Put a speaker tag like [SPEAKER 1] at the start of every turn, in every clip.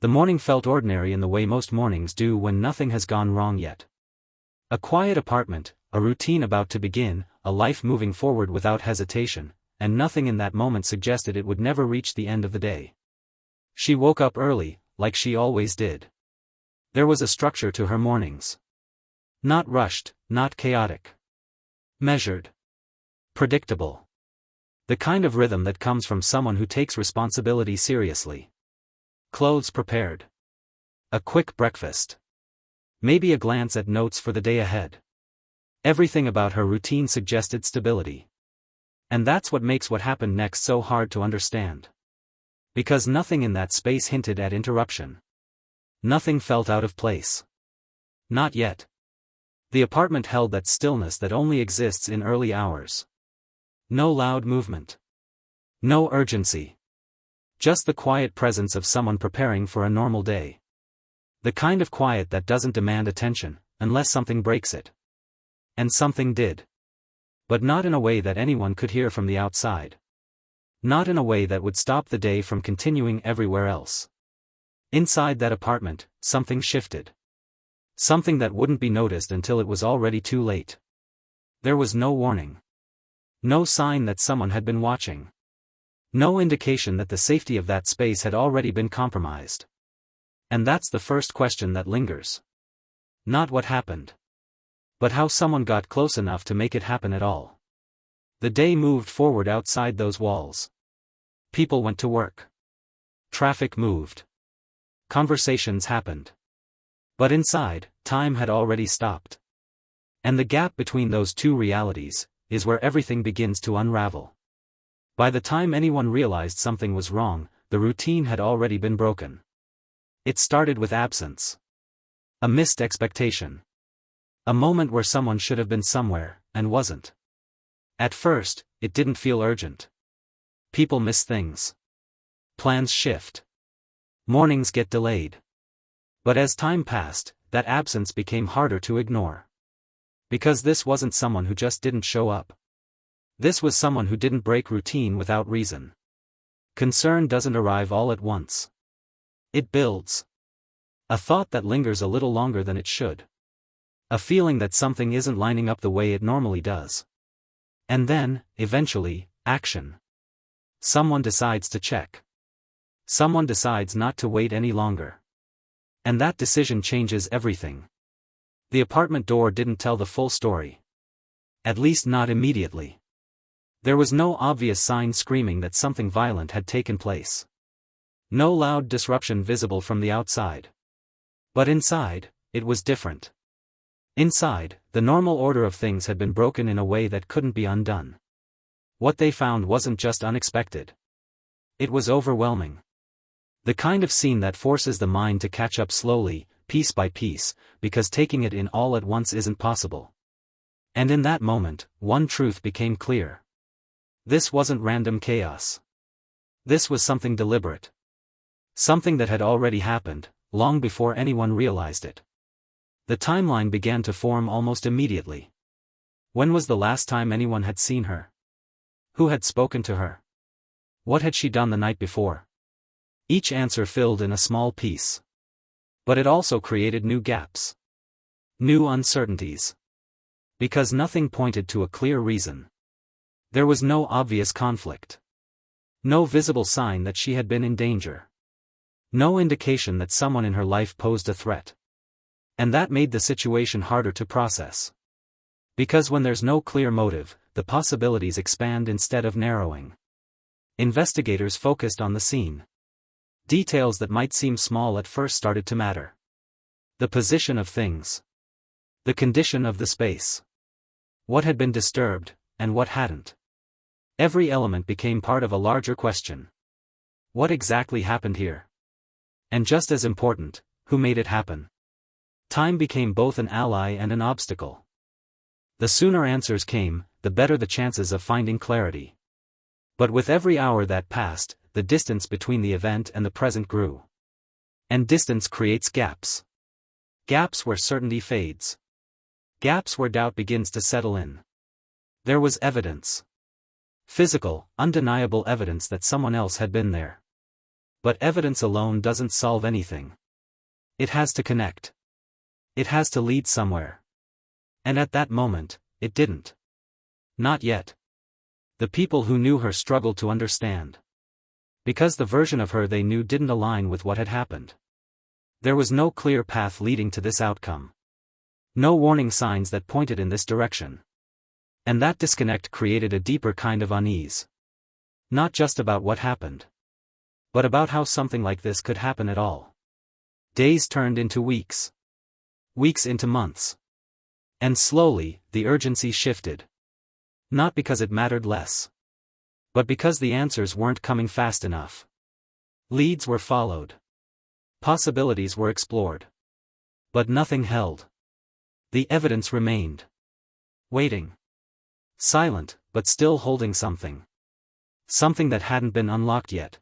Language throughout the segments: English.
[SPEAKER 1] The morning felt ordinary in the way most mornings do when nothing has gone wrong yet. A quiet apartment, a routine about to begin, a life moving forward without hesitation, and nothing in that moment suggested it would never reach the end of the day. She woke up early, like she always did. There was a structure to her mornings. Not rushed, not chaotic. Measured. Predictable. The kind of rhythm that comes from someone who takes responsibility seriously. Clothes prepared. A quick breakfast. Maybe a glance at notes for the day ahead. Everything about her routine suggested stability. And that's what makes what happened next so hard to understand. Because nothing in that space hinted at interruption. Nothing felt out of place. Not yet. The apartment held that stillness that only exists in early hours. No loud movement. No urgency. Just the quiet presence of someone preparing for a normal day. The kind of quiet that doesn't demand attention, unless something breaks it. And something did. But not in a way that anyone could hear from the outside. Not in a way that would stop the day from continuing everywhere else. Inside that apartment, something shifted. Something that wouldn't be noticed until it was already too late. There was no warning. No sign that someone had been watching. No indication that the safety of that space had already been compromised. And that's the first question that lingers. Not what happened. But how someone got close enough to make it happen at all. The day moved forward outside those walls. People went to work. Traffic moved. Conversations happened. But inside, time had already stopped. And the gap between those two realities is where everything begins to unravel. By the time anyone realized something was wrong, the routine had already been broken. It started with absence. A missed expectation. A moment where someone should have been somewhere, and wasn't. At first, it didn't feel urgent. People miss things. Plans shift. Mornings get delayed. But as time passed, that absence became harder to ignore. Because this wasn't someone who just didn't show up. This was someone who didn't break routine without reason. Concern doesn't arrive all at once. It builds. A thought that lingers a little longer than it should. A feeling that something isn't lining up the way it normally does. And then, eventually, action. Someone decides to check. Someone decides not to wait any longer. And that decision changes everything. The apartment door didn't tell the full story. At least not immediately. There was no obvious sign screaming that something violent had taken place. No loud disruption visible from the outside. But inside, it was different. Inside, the normal order of things had been broken in a way that couldn't be undone. What they found wasn't just unexpected. It was overwhelming. The kind of scene that forces the mind to catch up slowly, piece by piece, because taking it in all at once isn't possible. And in that moment, one truth became clear. This wasn't random chaos. This was something deliberate. Something that had already happened, long before anyone realized it. The timeline began to form almost immediately. When was the last time anyone had seen her? Who had spoken to her? What had she done the night before? Each answer filled in a small piece. But it also created new gaps. New uncertainties. Because nothing pointed to a clear reason. There was no obvious conflict. No visible sign that she had been in danger. No indication that someone in her life posed a threat. And that made the situation harder to process. Because when there's no clear motive, the possibilities expand instead of narrowing. Investigators focused on the scene. Details that might seem small at first started to matter. The position of things. The condition of the space. What had been disturbed, and what hadn't. Every element became part of a larger question. What exactly happened here? And just as important, who made it happen? Time became both an ally and an obstacle. The sooner answers came, the better the chances of finding clarity. But with every hour that passed, the distance between the event and the present grew. And distance creates gaps. Gaps where certainty fades. Gaps where doubt begins to settle in. There was evidence. Physical, undeniable evidence that someone else had been there. But evidence alone doesn't solve anything. It has to connect. It has to lead somewhere. And at that moment, it didn't. Not yet. The people who knew her struggled to understand. Because the version of her they knew didn't align with what had happened. There was no clear path leading to this outcome. No warning signs that pointed in this direction. And that disconnect created a deeper kind of unease. Not just about what happened, but about how something like this could happen at all. Days turned into weeks. Weeks into months. And slowly, the urgency shifted. Not because it mattered less, but because the answers weren't coming fast enough. Leads were followed. Possibilities were explored. But nothing held. The evidence remained. Waiting. Silent, but still holding something. Something that hadn't been unlocked yet.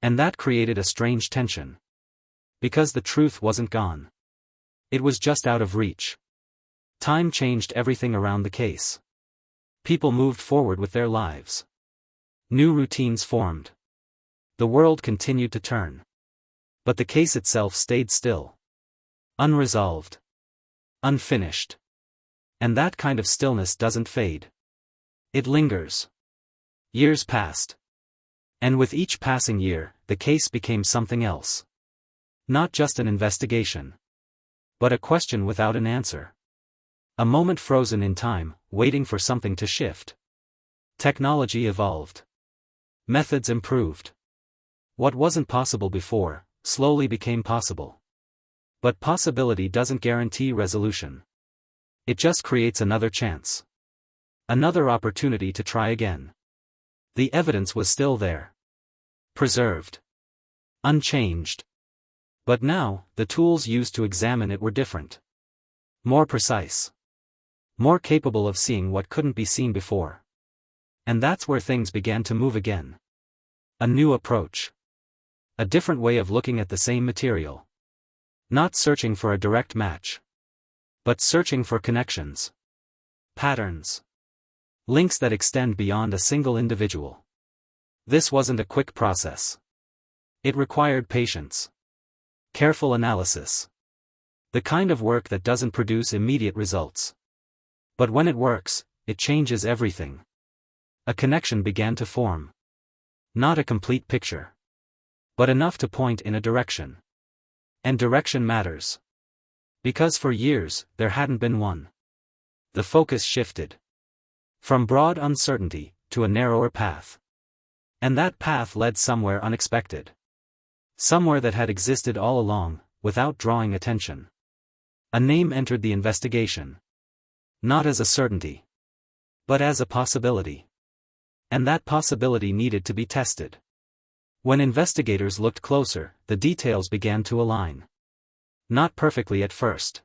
[SPEAKER 1] And that created a strange tension. Because the truth wasn't gone. It was just out of reach. Time changed everything around the case. People moved forward with their lives. New routines formed. The world continued to turn. But the case itself stayed still. Unresolved. Unfinished. And that kind of stillness doesn't fade. It lingers. Years passed. And with each passing year, the case became something else. Not just an investigation. But a question without an answer. A moment frozen in time, waiting for something to shift. Technology evolved. Methods improved. What wasn't possible before, slowly became possible. But possibility doesn't guarantee resolution. It just creates another chance. Another opportunity to try again. The evidence was still there. Preserved. Unchanged. But now, the tools used to examine it were different. More precise. More capable of seeing what couldn't be seen before. And that's where things began to move again. A new approach. A different way of looking at the same material. Not searching for a direct match. But searching for connections. Patterns. Links that extend beyond a single individual. This wasn't a quick process. It required patience. Careful analysis. The kind of work that doesn't produce immediate results. But when it works, it changes everything. A connection began to form. Not a complete picture. But enough to point in a direction. And direction matters. Because for years, there hadn't been one. The focus shifted. From broad uncertainty, to a narrower path. And that path led somewhere unexpected. Somewhere that had existed all along, without drawing attention. A name entered the investigation. Not as a certainty. But as a possibility. And that possibility needed to be tested. When investigators looked closer, the details began to align. Not perfectly at first.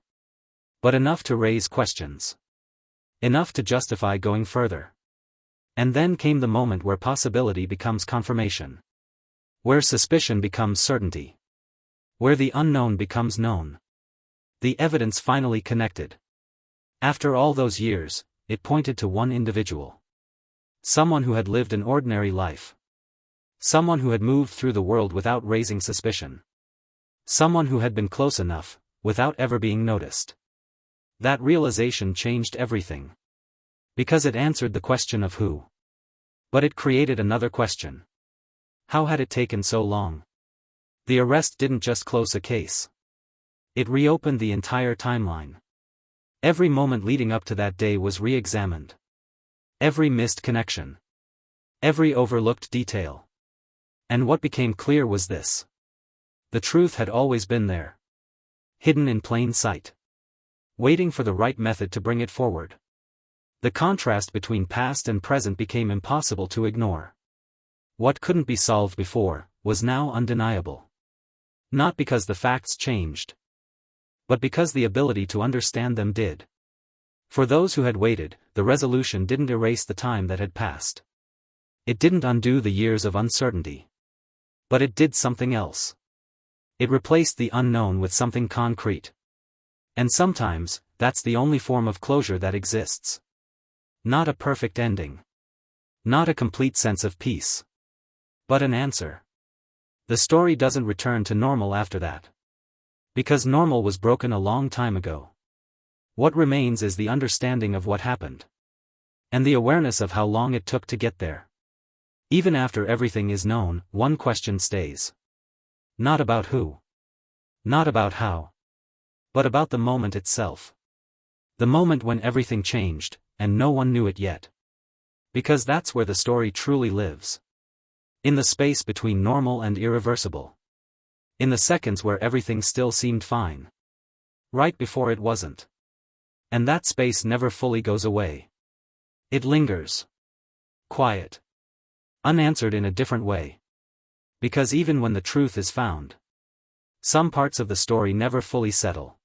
[SPEAKER 1] But enough to raise questions. Enough to justify going further. And then came the moment where possibility becomes confirmation. Where suspicion becomes certainty. Where the unknown becomes known. The evidence finally connected. After all those years, it pointed to one individual. Someone who had lived an ordinary life. Someone who had moved through the world without raising suspicion. Someone who had been close enough, without ever being noticed. That realization changed everything. Because it answered the question of who. But it created another question. How had it taken so long? The arrest didn't just close a case. It reopened the entire timeline. Every moment leading up to that day was re-examined. Every missed connection. Every overlooked detail. And what became clear was this. The truth had always been there. Hidden in plain sight. Waiting for the right method to bring it forward. The contrast between past and present became impossible to ignore. What couldn't be solved before, was now undeniable. Not because the facts changed. But because the ability to understand them did. For those who had waited, the resolution didn't erase the time that had passed. It didn't undo the years of uncertainty. But it did something else. It replaced the unknown with something concrete. And sometimes, that's the only form of closure that exists. Not a perfect ending. Not a complete sense of peace. But an answer. The story doesn't return to normal after that. Because normal was broken a long time ago. What remains is the understanding of what happened. And the awareness of how long it took to get there. Even after everything is known, one question stays. Not about who. Not about how. But about the moment itself. The moment when everything changed, and no one knew it yet. Because that's where the story truly lives. In the space between normal and irreversible. In the seconds where everything still seemed fine. Right before it wasn't. And that space never fully goes away. It lingers. Quiet. Unanswered in a different way. Because even when the truth is found, some parts of the story never fully settle.